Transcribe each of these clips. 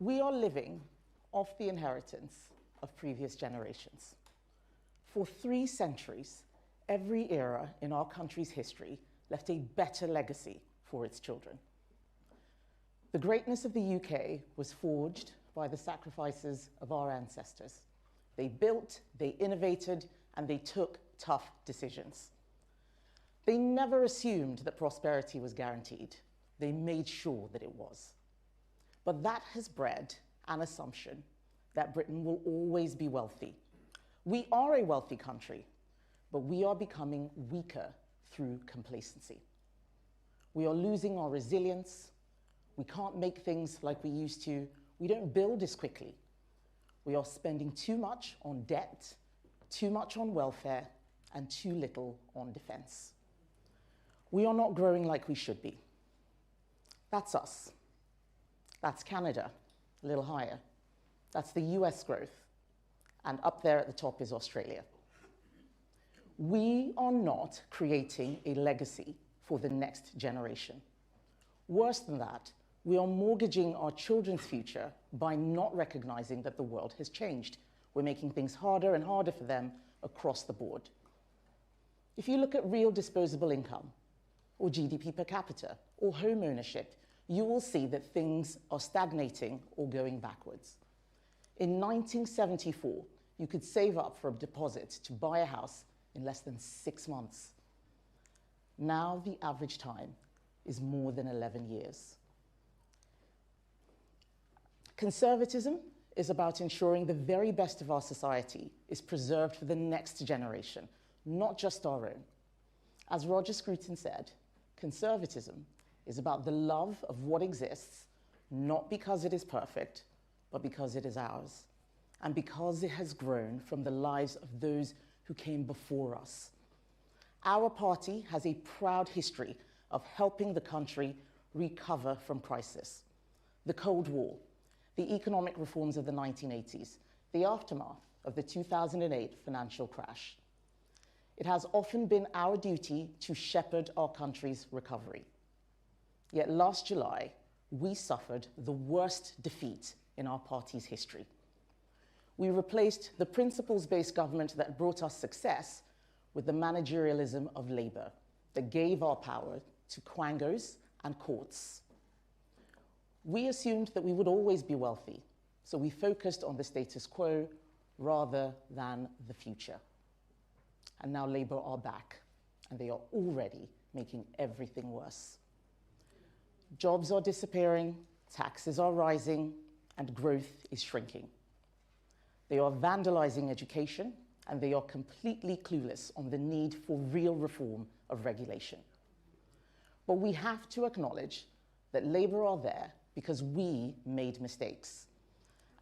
We are living off the inheritance of previous generations. For 3 centuries, every era in our country's history left a better legacy for its children. The greatness of the UK was forged by the sacrifices of our ancestors. They built, they innovated, and they took tough decisions. They never assumed that prosperity was guaranteed. They made sure that it was. But that has bred an assumption that Britain will always be wealthy. We are a wealthy country, but we are becoming weaker through complacency. We are losing our resilience. We can't make things like we used to. We don't build as quickly. We are spending too much on debt, too much on welfare, and too little on defense. We are not growing like we should be. That's us. That's Canada, a little higher. That's the US growth. And up there at the top is Australia. We are not creating a legacy for the next generation. Worse than that, we are mortgaging our children's future by not recognizing that the world has changed. We're making things harder and harder for them across the board. If you look at real disposable income, or GDP per capita, or home ownership, you will see that things are stagnating or going backwards. In 1974, you could save up for a deposit to buy a house in less than 6 months. Now the average time is more than 11 years. Conservatism is about ensuring the very best of our society is preserved for the next generation, not just our own. As Roger Scruton said, conservatism is about the love of what exists, not because it is perfect, but because it is ours, and because it has grown from the lives of those who came before us. Our party has a proud history of helping the country recover from crisis. The Cold War, the economic reforms of the 1980s, the aftermath of the 2008 financial crash. It has often been our duty to shepherd our country's recovery. Yet last July, we suffered the worst defeat in our party's history. We replaced the principles-based government that brought us success with the managerialism of Labour that gave our power to quangos and courts. We assumed that we would always be wealthy, so we focused on the status quo rather than the future. And now Labour are back, and they are already making everything worse. Jobs are disappearing, taxes are rising, and growth is shrinking. They are vandalizing education, and they are completely clueless on the need for real reform of regulation. But we have to acknowledge that Labour are there because we made mistakes.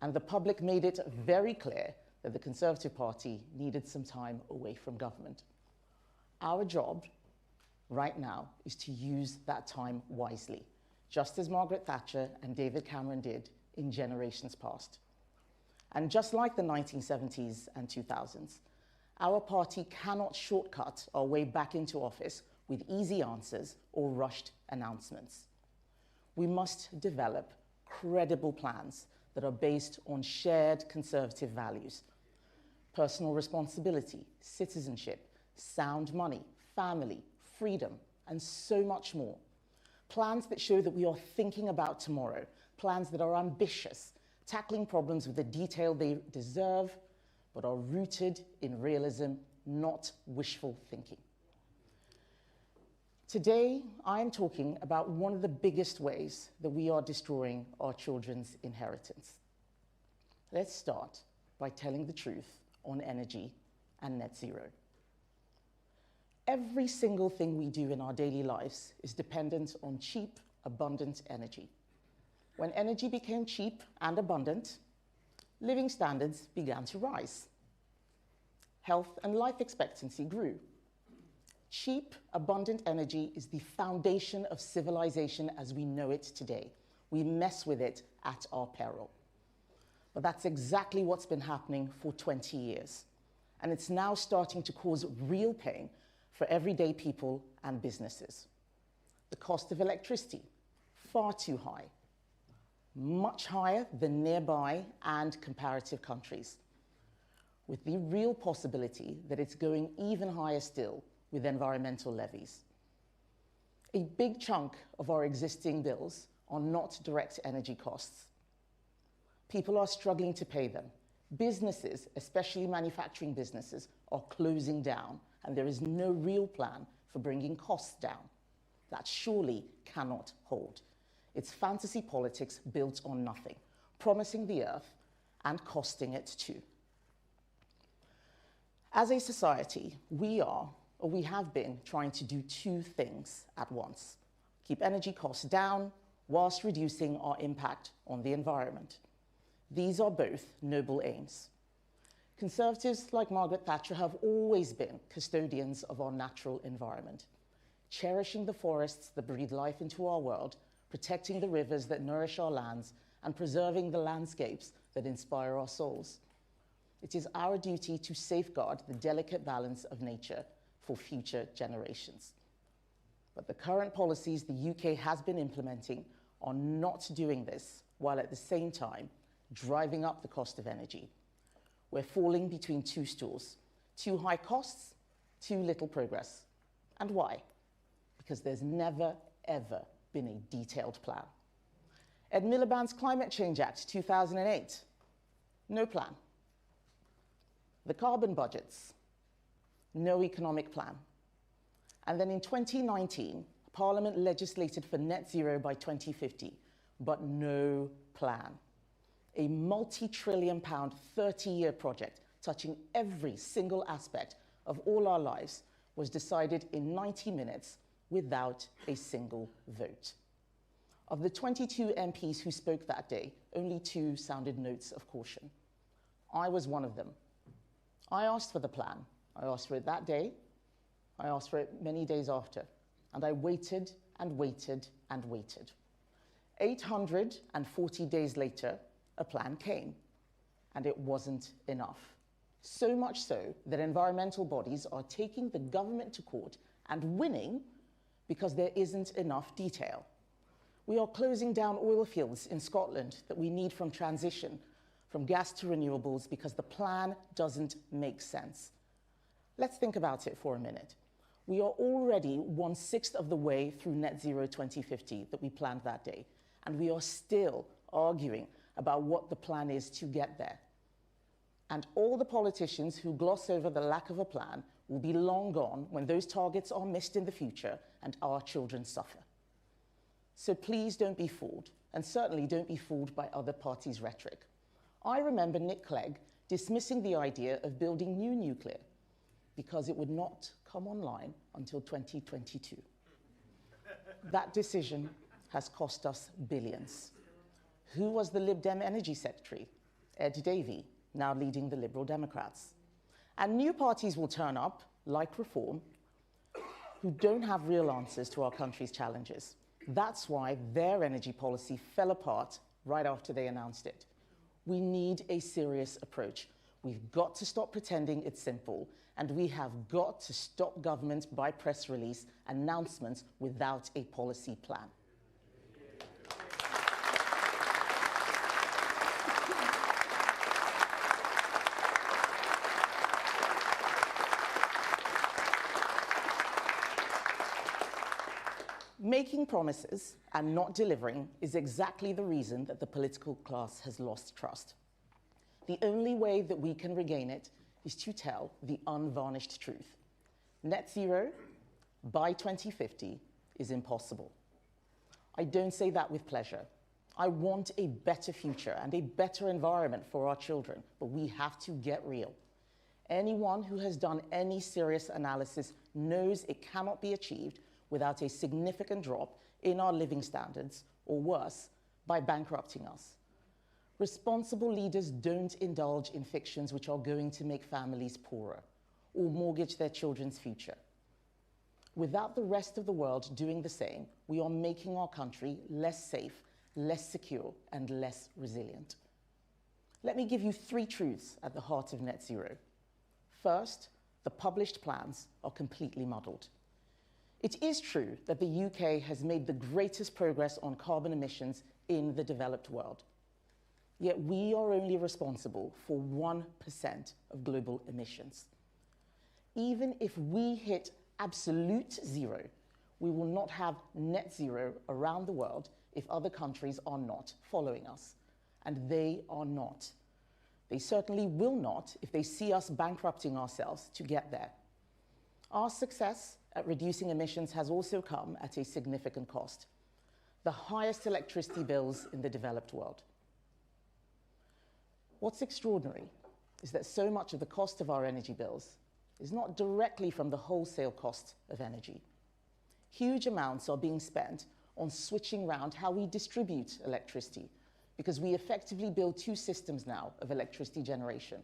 And the public made it very clear that the Conservative Party needed some time away from government. Our job right now is to use that time wisely, just as Margaret Thatcher and David Cameron did in generations past. And just like the 1970s and 2000s, our party cannot shortcut our way back into office with easy answers or rushed announcements. We must develop credible plans that are based on shared conservative values: personal responsibility, citizenship, sound money, family, freedom, and so much more. Plans that show that we are thinking about tomorrow, plans that are ambitious, tackling problems with the detail they deserve, but are rooted in realism, not wishful thinking. Today, I am talking about one of the biggest ways that we are destroying our children's inheritance. Let's start by telling the truth on energy and net zero. Every single thing we do in our daily lives is dependent on cheap, abundant energy. When energy became cheap and abundant, living standards began to rise. Health and life expectancy grew. Cheap, abundant energy is the foundation of civilization as we know it today. We mess with it at our peril. But that's exactly what's been happening for 20 years. And it's now starting to cause real pain for everyday people and businesses. The cost of electricity, far too high. much higher than nearby and comparative countries, with the real possibility that it's going even higher still with environmental levies. A big chunk of our existing bills are not direct energy costs. People are struggling to pay them. Businesses, especially manufacturing businesses, are closing down, and there is no real plan for bringing costs down. That surely cannot hold. It's fantasy politics built on nothing, promising the earth and costing it too. As a society, we have been trying to do two things at once: keep energy costs down whilst reducing our impact on the environment. These are both noble aims. Conservatives like Margaret Thatcher have always been custodians of our natural environment, cherishing the forests that breathe life into our world, protecting the rivers that nourish our lands, and preserving the landscapes that inspire our souls. It is our duty to safeguard the delicate balance of nature for future generations. But the current policies the UK has been implementing are not doing this, while at the same time driving up the cost of energy. We're falling between two stools: too high costs, too little progress. And why? Because there's never, ever been a detailed plan. Ed Miliband's Climate Change Act 2008, no plan. The carbon budgets, no economic plan. And then in 2019, Parliament legislated for net zero by 2050, but no plan. A multi-trillion-pound, 30-year project touching every single aspect of all our lives was decided in 90 minutes without a single vote. Of the 22 MPs who spoke that day, only 2 sounded notes of caution. I was one of them. I asked for the plan. I asked for it that day. I asked for it many days after. And I waited and waited and waited. 840 days later, a plan came, and it wasn't enough. So much so that environmental bodies are taking the government to court and winning because there isn't enough detail. We are closing down oil fields in Scotland that we need from transition, from gas to renewables, because the plan doesn't make sense. Let's think about it for a minute. We are already 1/6 of the way through net zero 2050 that we planned that day, and we are still arguing about what the plan is to get there. And all the politicians who gloss over the lack of a plan will be long gone when those targets are missed in the future and our children suffer. So please don't be fooled, and certainly don't be fooled by other parties' rhetoric. I remember Nick Clegg dismissing the idea of building new nuclear because it would not come online until 2022. That decision has cost us billions. Who was the Lib Dem Energy Secretary? Ed Davey, now leading the Liberal Democrats. And new parties will turn up, like Reform, who don't have real answers to our country's challenges. That's why their energy policy fell apart right after they announced it. We need a serious approach. We've got to stop pretending it's simple, and we have got to stop government by press release announcements without a policy plan. Making promises and not delivering is exactly the reason that the political class has lost trust. The only way that we can regain it is to tell the unvarnished truth. Net zero by 2050 is impossible. I don't say that with pleasure. I want a better future and a better environment for our children, but we have to get real. Anyone who has done any serious analysis knows it cannot be achieved without a significant drop in our living standards, or worse, by bankrupting us. Responsible leaders don't indulge in fictions which are going to make families poorer or mortgage their children's future. Without the rest of the world doing the same, we are making our country less safe, less secure, and less resilient. Let me give you 3 truths at the heart of net zero. First, the published plans are completely muddled. It is true that the UK has made the greatest progress on carbon emissions in the developed world. Yet we are only responsible for 1% of global emissions. Even if we hit absolute zero, we will not have net zero around the world if other countries are not following us. And they are not. They certainly will not if they see us bankrupting ourselves to get there. Our success at reducing emissions has also come at a significant cost. The highest electricity bills in the developed world. What's extraordinary is that so much of the cost of our energy bills is not directly from the wholesale cost of energy. Huge amounts are being spent on switching around how we distribute electricity, because we effectively build two systems now of electricity generation,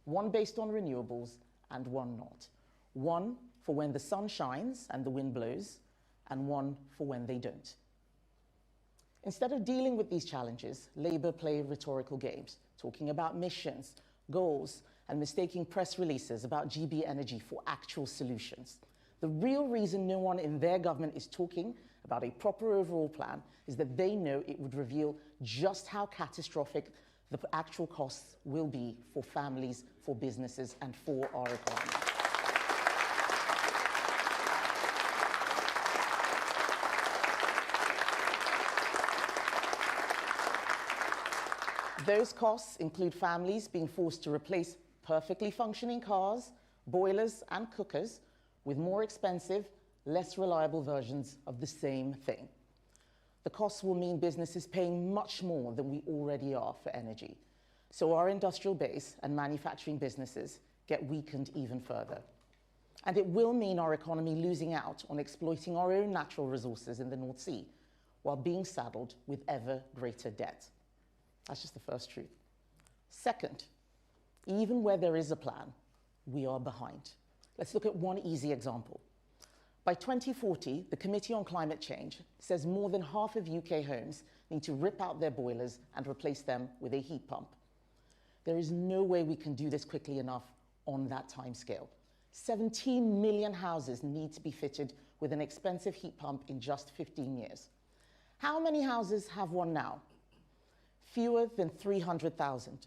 one based on renewables and one not. One for when the sun shines and the wind blows, and one for when they don't. Instead of dealing with these challenges, Labour play rhetorical games, talking about missions, goals, and mistaking press releases about GB Energy for actual solutions. The real reason no one in their government is talking about a proper overall plan is that they know it would reveal just how catastrophic the actual costs will be for families, for businesses, and for our economy. Those costs include families being forced to replace perfectly functioning cars, boilers, and cookers with more expensive, less reliable versions of the same thing. The costs will mean businesses paying much more than we already are for energy. So our industrial base and manufacturing businesses get weakened even further. And it will mean our economy losing out on exploiting our own natural resources in the North Sea, while being saddled with ever greater debt. That's just the first truth. Second, even where there is a plan, we are behind. Let's look at one easy example. By 2040, the Committee on Climate Change says more than half of UK homes need to rip out their boilers and replace them with a heat pump. There is no way we can do this quickly enough on that timescale. 17 million houses need to be fitted with an expensive heat pump in just 15 years. How many houses have one now? Fewer than 300,000.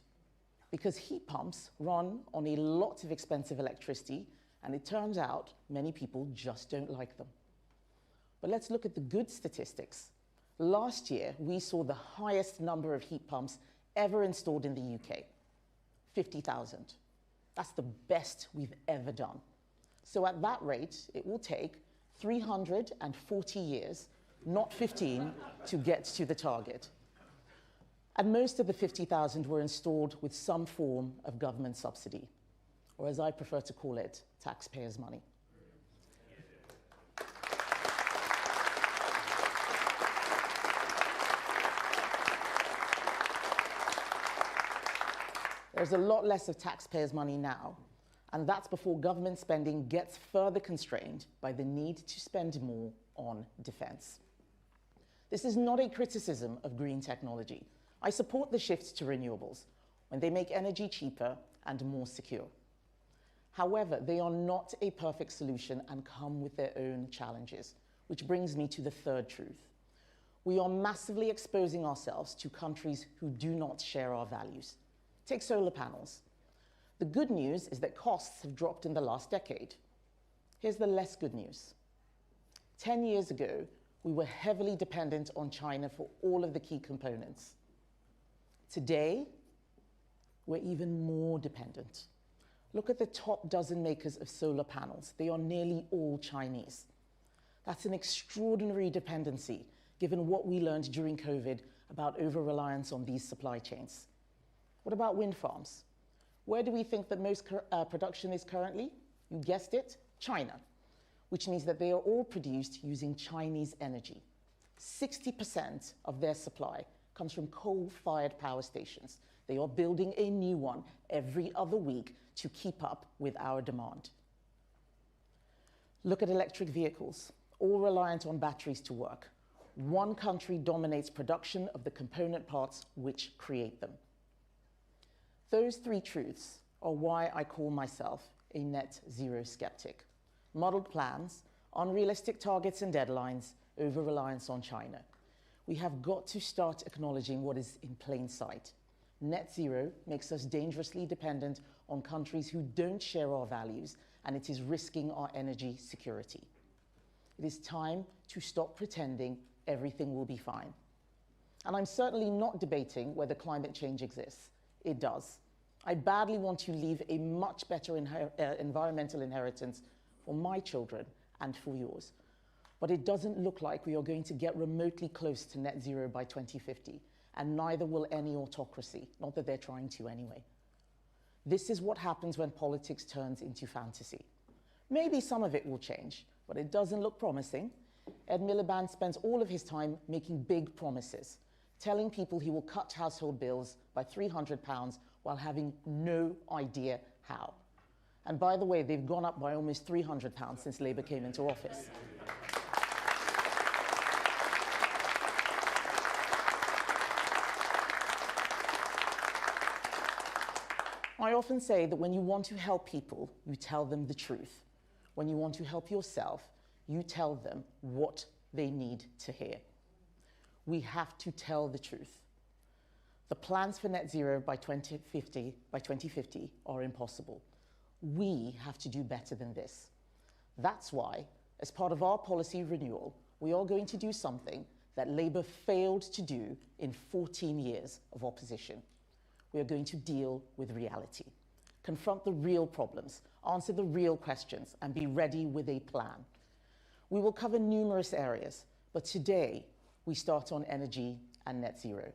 Because heat pumps run on a lot of expensive electricity, and it turns out many people just don't like them. But let's look at the good statistics. Last year, we saw the highest number of heat pumps ever installed in the UK, 50,000. That's the best we've ever done. So at that rate, it will take 340 years, not 15, to get to the target. And most of the 50,000 were installed with some form of government subsidy, or as I prefer to call it, taxpayers' money. There's a lot less of taxpayers' money now, and that's before government spending gets further constrained by the need to spend more on defense. This is not a criticism of green technology. I support the shift to renewables when they make energy cheaper and more secure. However, they are not a perfect solution and come with their own challenges, which brings me to the third truth. We are massively exposing ourselves to countries who do not share our values. Take solar panels. The good news is that costs have dropped in the last decade. Here's the less good news. 10 years ago, we were heavily dependent on China for all of the key components. Today, we're even more dependent. Look at the top dozen makers of solar panels. They are nearly all Chinese. That's an extraordinary dependency, given what we learned during COVID about over-reliance on these supply chains. What about wind farms? Where do we think that most production is currently? You guessed it, China, which means that they are all produced using Chinese energy. 60% of their supply comes from coal-fired power stations. They are building a new one every other week to keep up with our demand. Look at electric vehicles, all reliant on batteries to work. One country dominates production of the component parts which create them. Those three truths are why I call myself a net zero skeptic. Muddled plans, unrealistic targets and deadlines, over-reliance on China. We have got to start acknowledging what is in plain sight. Net zero makes us dangerously dependent on countries who don't share our values, and it is risking our energy security. It is time to stop pretending everything will be fine. And I'm certainly not debating whether climate change exists. It does. I badly want to leave a much better environmental inheritance for my children and for yours. But it doesn't look like we are going to get remotely close to net zero by 2050, and neither will any autocracy, not that they're trying to anyway. This is what happens when politics turns into fantasy. Maybe some of it will change, but it doesn't look promising. Ed Miliband spends all of his time making big promises, telling people he will cut household bills by £300 while having no idea how. And by the way, they've gone up by almost £300 since Labour came into office. I often say that when you want to help people, you tell them the truth. When you want to help yourself, you tell them what they need to hear. We have to tell the truth. The plans for net zero by 2050 are impossible. We have to do better than this. That's why, as part of our policy renewal, we are going to do something that Labour failed to do in 14 years of opposition. We are going to deal with reality, confront the real problems, answer the real questions, and be ready with a plan. We will cover numerous areas, but today we start on energy and net zero.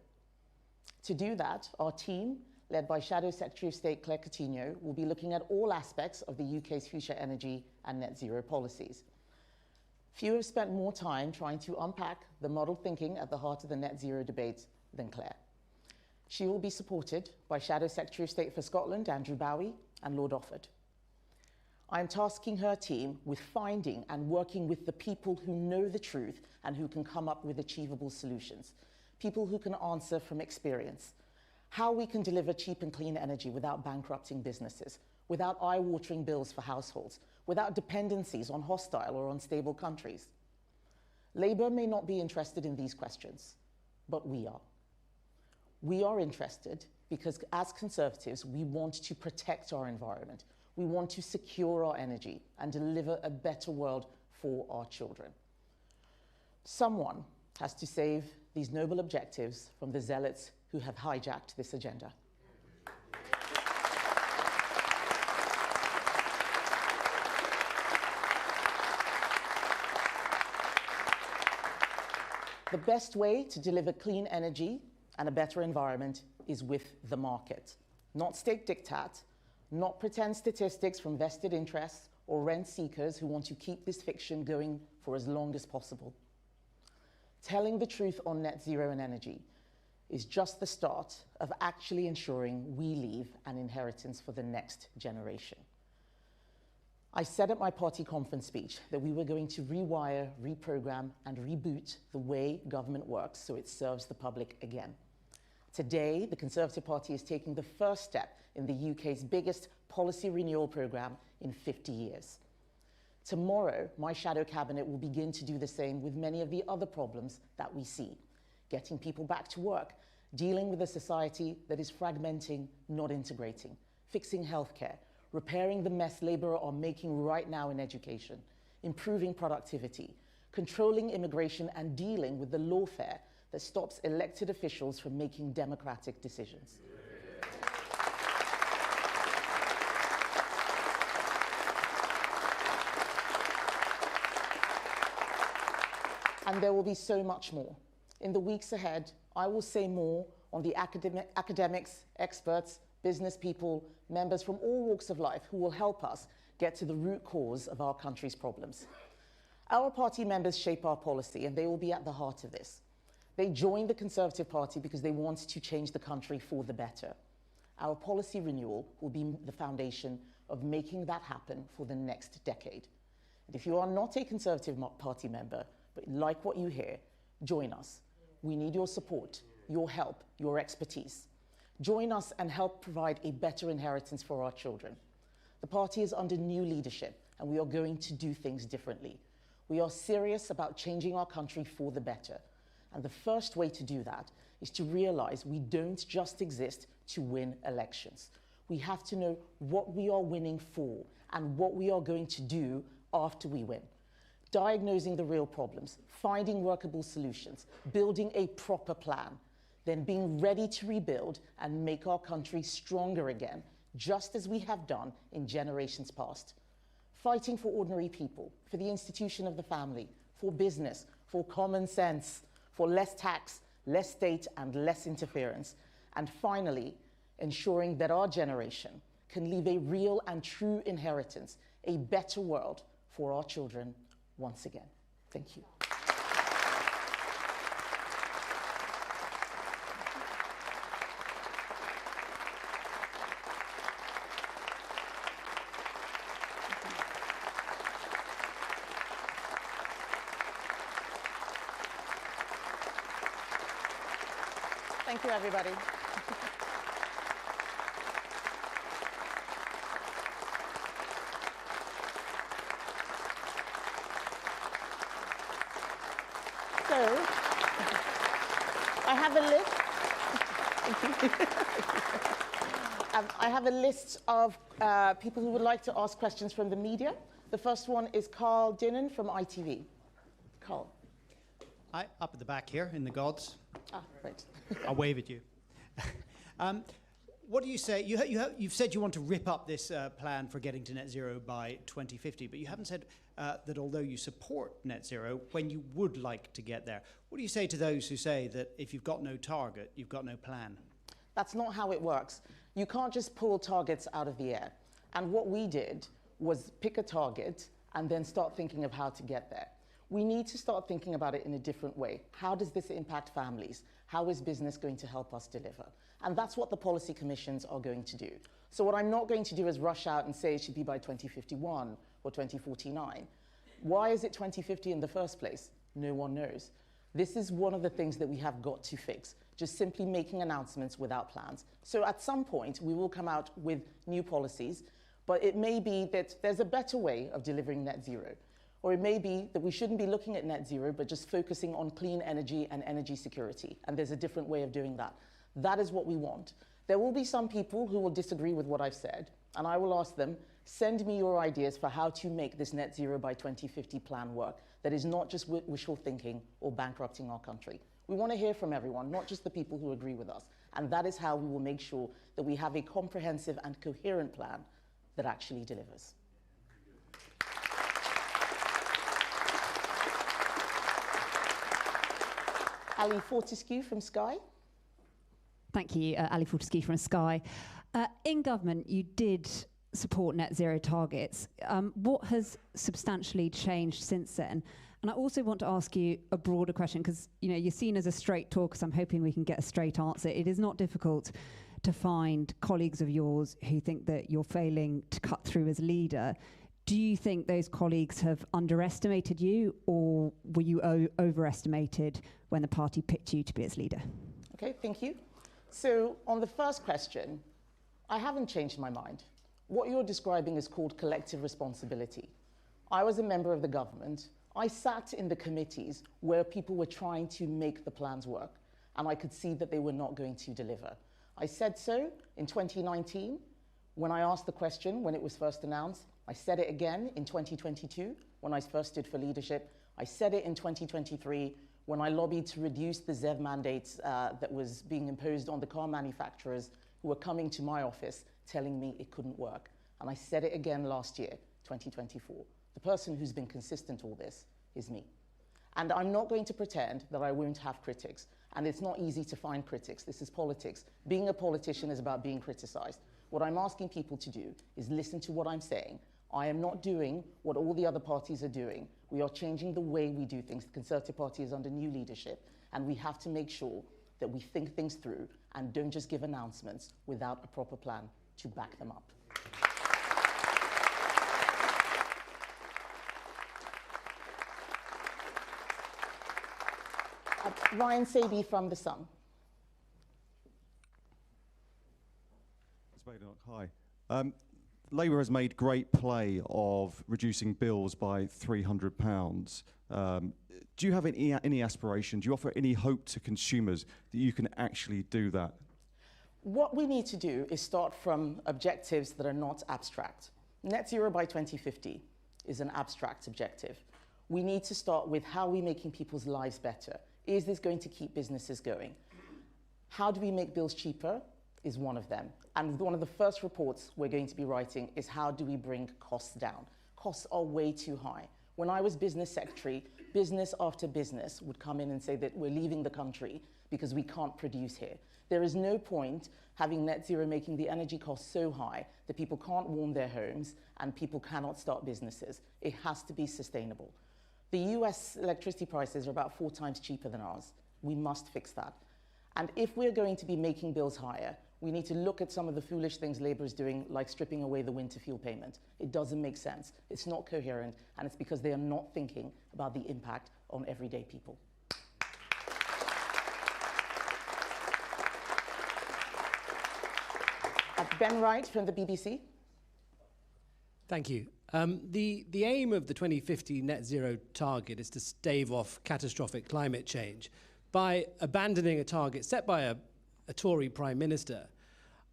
To do that, our team, led by Shadow Secretary of State Claire Coutinho, will be looking at all aspects of the UK's future energy and net zero policies. Few have spent more time trying to unpack the model thinking at the heart of the net zero debate than Claire. She will be supported by Shadow Secretary of State for Scotland, Andrew Bowie, and Lord Offord. I am tasking her team with finding and working with the people who know the truth and who can come up with achievable solutions, people who can answer from experience, how we can deliver cheap and clean energy without bankrupting businesses, without eye-watering bills for households, without dependencies on hostile or unstable countries. Labour may not be interested in these questions, but we are. We are interested because as Conservatives, we want to protect our environment. We want to secure our energy and deliver a better world for our children. Someone has to save these noble objectives from the zealots who have hijacked this agenda. The best way to deliver clean energy and a better environment is with the market, not state diktat, not pretend statistics from vested interests or rent seekers who want to keep this fiction going for as long as possible. Telling the truth on net zero and energy is just the start of actually ensuring we leave an inheritance for the next generation. I said at my party conference speech that we were going to rewire, reprogram, and reboot the way government works so it serves the public again. Today, the Conservative Party is taking the first step in the UK's biggest policy renewal programme in 50 years. Tomorrow, my shadow cabinet will begin to do the same with many of the other problems that we see. Getting people back to work, dealing with a society that is fragmenting, not integrating, fixing healthcare, repairing the mess Labour are making right now in education, improving productivity, controlling immigration and dealing with the lawfare that stops elected officials from making democratic decisions. And there will be so much more. In the weeks ahead, I will say more on the academics, experts, business people, members from all walks of life who will help us get to the root cause of our country's problems. Our party members shape our policy, and they will be at the heart of this. They joined the Conservative Party because they want to change the country for the better. Our policy renewal will be the foundation of making that happen for the next decade. And if you are not a Conservative Party member, but like what you hear, join us. We need your support, your help, your expertise. Join us and help provide a better inheritance for our children. The party is under new leadership, and we are going to do things differently. We are serious about changing our country for the better. And the first way to do that is to realize we don't just exist to win elections. We have to know what we are winning for and what we are going to do after we win. Diagnosing the real problems, finding workable solutions, building a proper plan, then being ready to rebuild and make our country stronger again, just as we have done in generations past. Fighting for ordinary people, for the institution of the family, for business, for common sense, for less tax, less state, and less interference. And finally, ensuring that our generation can leave a real and true inheritance, a better world for our children once again. Thank you. Thank you, everybody. So, I have a list. I have a list of people who would like to ask questions from the media. The first one is Carl Dinnan from ITV. Carl. Hi, up at the back here in the gods. Ah, right. I'll wave at you. What do you say? You've said you want to rip up this plan for getting to net zero by 2050, but you haven't said that although you support net zero, when you would like to get there. What do you say to those who say that if you've got no target, you've got no plan? That's not how it works. You can't just pull targets out of the air. And what we did was pick a target and then start thinking of how to get there. We need to start thinking about it in a different way. How does this impact families? How is business going to help us deliver? And that's what the policy commissions are going to do. So what I'm not going to do is rush out and say it should be by 2051 or 2049. Why is it 2050 in the first place? No one knows. This is one of the things that we have got to fix, just simply making announcements without plans. So at some point, we will come out with new policies, but it may be that there's a better way of delivering net zero. Or it may be that we shouldn't be looking at net zero, but just focusing on clean energy and energy security. And there's a different way of doing that. That is what we want. There will be some people who will disagree with what I've said, and I will ask them, send me your ideas for how to make this net zero by 2050 plan work that is not just wishful thinking or bankrupting our country. We want to hear from everyone, not just the people who agree with us. And that is how we will make sure that we have a comprehensive and coherent plan that actually delivers. Ali Fortescue from Sky. Thank you, Ali Fortescue from Sky. In government, you did support net zero targets. What has substantially changed since then? And I also want to ask you a broader question, because you're seen as a straight talker, so I'm hoping we can get a straight answer. It is not difficult to find colleagues of yours who think that you're failing to cut through as leader. Do you think those colleagues have underestimated you, or were you overestimated when the party picked you to be its leader? Okay, thank you. So on the first question, I haven't changed my mind. What you're describing is called collective responsibility. I was a member of the government. I sat in the committees where people were trying to make the plans work, and I could see that they were not going to deliver. I said so in 2019 when I asked the question when it was first announced. I said it again in 2022 when I first stood for leadership. I said it in 2023 when I lobbied to reduce the ZEV mandates that was being imposed on the car manufacturers who were coming to my office telling me it couldn't work. And I said it again last year, 2024. The person who's been consistent all this is me. And I'm not going to pretend that I won't have critics. And it's not easy to find critics. This is politics. Being a politician is about being criticized. What I'm asking people to do is listen to what I'm saying. I am not doing what all the other parties are doing. We are changing the way we do things. The Conservative Party is under new leadership, and we have to make sure that we think things through and don't just give announcements without a proper plan to back them up. Ryan Saby from The Sun. Ms. Badenoch, hi. Labour has made great play of reducing bills by £300. Do you have any aspiration? Do you offer any hope to consumers that you can actually do that? What we need to do is start from objectives that are not abstract. Net zero by 2050 is an abstract objective. We need to start with how are we making people's lives better? Is this going to keep businesses going? How do we make bills cheaper is one of them. And one of the first reports we're going to be writing is how do we bring costs down? Costs are way too high. When I was business secretary, business after business would come in and say that we're leaving the country because we can't produce here. There is no point having net zero making the energy costs so high that people can't warm their homes and people cannot start businesses. It has to be sustainable. The US electricity prices are about 4 times cheaper than ours. We must fix that. And if we're going to be making bills higher, we need to look at some of the foolish things Labour is doing, like stripping away the winter fuel payment. It doesn't make sense. It's not coherent, and it's because they are not thinking about the impact on everyday people. Ben Wright from the BBC. Thank you. The aim of the 2050 net zero target is to stave off catastrophic climate change. By abandoning a target set by a Tory Prime Minister,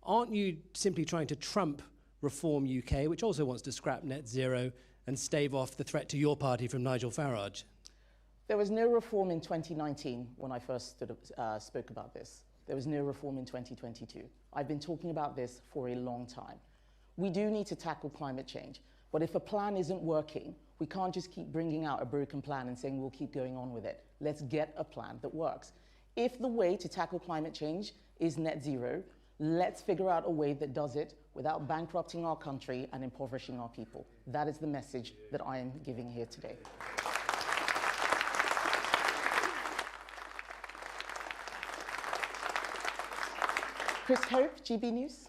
aren't you simply trying to trump Reform UK, which also wants to scrap net zero and stave off the threat to your party from Nigel Farage? There was no reform in 2019 when I first spoke about this. There was no reform in 2022. I've been talking about this for a long time. We do need to tackle climate change, but if a plan isn't working, we can't just keep bringing out a broken plan and saying we'll keep going on with it. Let's get a plan that works. If the way to tackle climate change is net zero, let's figure out a way that does it without bankrupting our country and impoverishing our people. That is the message that I am giving here today. Chris Hope, GB News.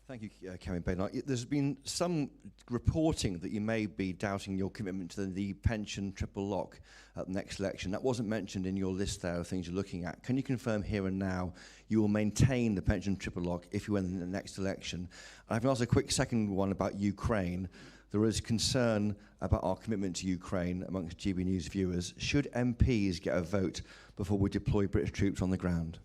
Thank you, Kemi Badenoch. There's been some reporting that you may be doubting your commitment to the pension triple lock at the next election. That wasn't mentioned in your list there of things you're looking at. Can you confirm here and now you will maintain the pension triple lock if you win in the next election? I can ask a quick second one about Ukraine. There is concern about our commitment to Ukraine amongst GB News viewers. Should MPs get a vote before we deploy British troops on the ground?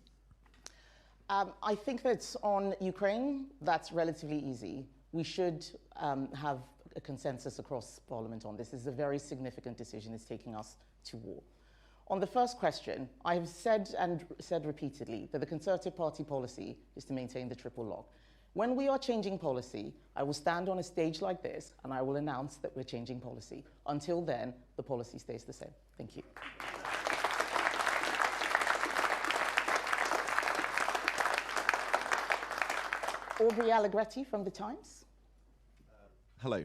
I think that on Ukraine, that's relatively easy. We should have a consensus across Parliament on this. This is a very significant decision. It's taking us to war. On the first question, I have said repeatedly that the Conservative Party policy is to maintain the triple lock. When we are changing policy, I will stand on a stage like this and I will announce that we're changing policy. Until then, the policy stays the same. Thank you. Aubrey Allegretti from The Times. Hello.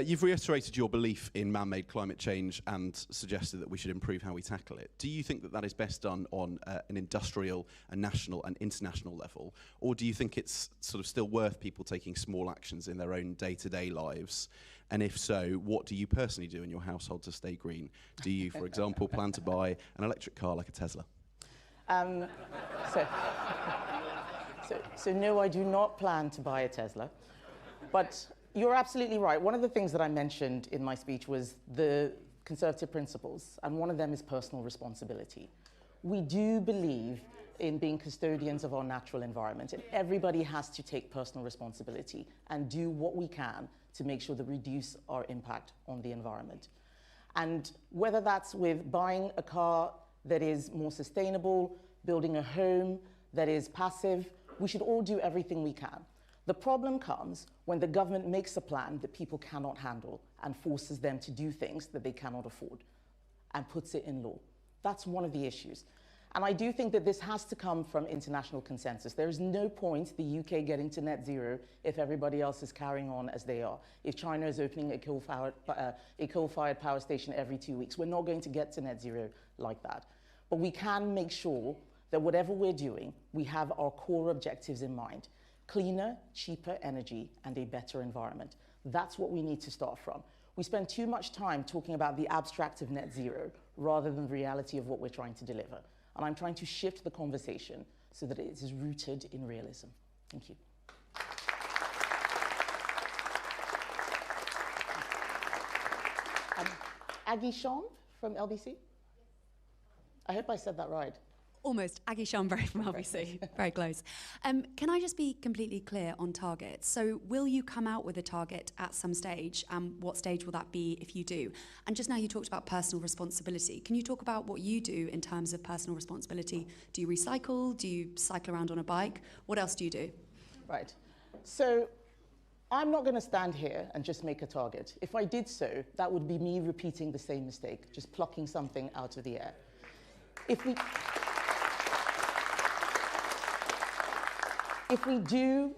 You've reiterated your belief in man-made climate change and suggested that we should improve how we tackle it. Do you think that that is best done on an industrial, a national and international level? Or do you think it's sort of still worth people taking small actions in their own day-to-day lives? And if so, what do you personally do in your household to stay green? Do you, for example, plan to buy an electric car like a Tesla? So no, I do not plan to buy a Tesla, but you're absolutely right. One of the things that I mentioned in my speech was the Conservative principles, and one of them is personal responsibility. We do believe in being custodians of our natural environment, and everybody has to take personal responsibility and do what we can to make sure that we reduce our impact on the environment. And whether that's with buying a car that is more sustainable, building a home that is passive, we should all do everything we can. The problem comes when the government makes a plan that people cannot handle and forces them to do things that they cannot afford and puts it in law. That's one of the issues. And I do think that this has to come from international consensus. There is no point the UK getting to net zero if everybody else is carrying on as they are. If China is opening a coal-fired power station every 2 weeks, we're not going to get to net zero like that. But we can make sure that whatever we're doing, we have our core objectives in mind. Cleaner, cheaper energy, and a better environment. That's what we need to start from. We spend too much time talking about the abstract of net zero rather than the reality of what we're trying to deliver. And I'm trying to shift the conversation so that it is rooted in realism. Thank you. Aggie Sean from LBC? I hope I said that right. Almost. Aggie Shanbury from LBC. Very close. Can I just be completely clear on targets? So will you come out with a target at some stage? What stage will that be if you do? And just now you talked about personal responsibility. Can you talk about what you do in terms of personal responsibility? Do you recycle? Do you cycle around on a bike? What else do you do? Right. So I'm not going to stand here and just make a target. If I did so, that would be me repeating the same mistake, just plucking something out of the air. If we do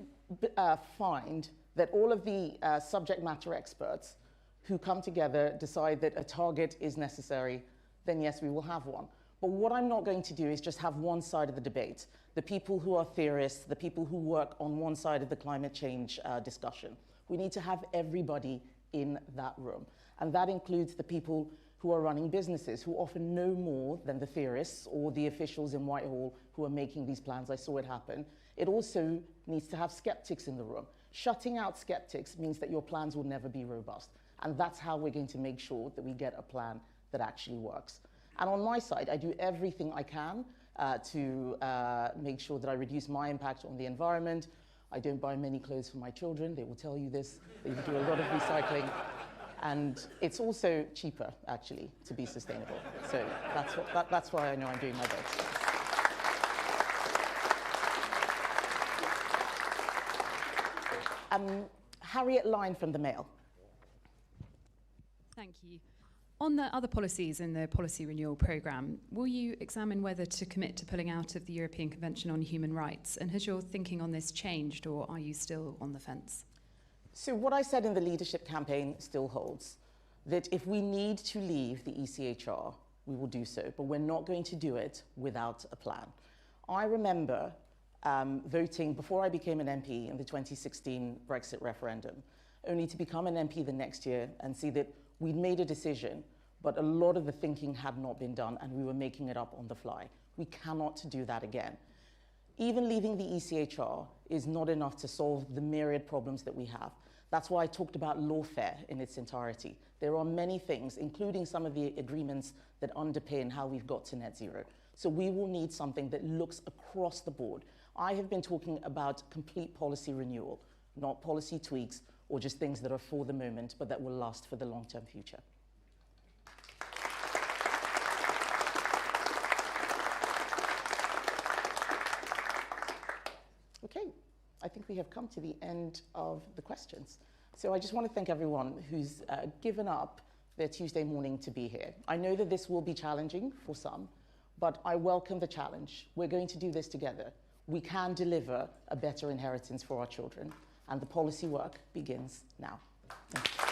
find that all of the subject matter experts who come together decide that a target is necessary, then yes, we will have one. But what I'm not going to do is just have one side of the debate. The people who are theorists, the people who work on one side of the climate change discussion. We need to have everybody in that room. And that includes the people who are running businesses, who often know more than the theorists or the officials in Whitehall who are making these plans. I saw it happen. It also needs to have skeptics in the room. Shutting out skeptics means that your plans will never be robust. And that's how we're going to make sure that we get a plan that actually works. And on my side, I do everything I can to make sure that I reduce my impact on the environment. I don't buy many clothes for my children. They will tell you this. They do a lot of recycling. And it's also cheaper, actually, to be sustainable. So that's why I know I'm doing my best. Harriet Line from the Mail. Thank you. On the other policies in the policy renewal programme, will you examine whether to commit to pulling out of the European Convention on Human Rights? And has your thinking on this changed, or are you still on the fence? So what I said in the leadership campaign still holds, that if we need to leave the ECHR, we will do so, but we're not going to do it without a plan. I remember voting before I became an MP in the 2016 Brexit referendum, only to become an MP the next year and see that we'd made a decision, but a lot of the thinking had not been done and we were making it up on the fly. We cannot do that again. Even leaving the ECHR is not enough to solve the myriad problems that we have. That's why I talked about lawfare in its entirety. There are many things, including some of the agreements that underpin how we've got to net zero. So we will need something that looks across the board. I have been talking about complete policy renewal, not policy tweaks or just things that are for the moment, but that will last for the long-term future. Okay, I think we have come to the end of the questions. So I just want to thank everyone who's given up their Tuesday morning to be here. I know that this will be challenging for some, but I welcome the challenge. We're going to do this together. We can deliver a better inheritance for our children, and the policy work begins now. Thank you.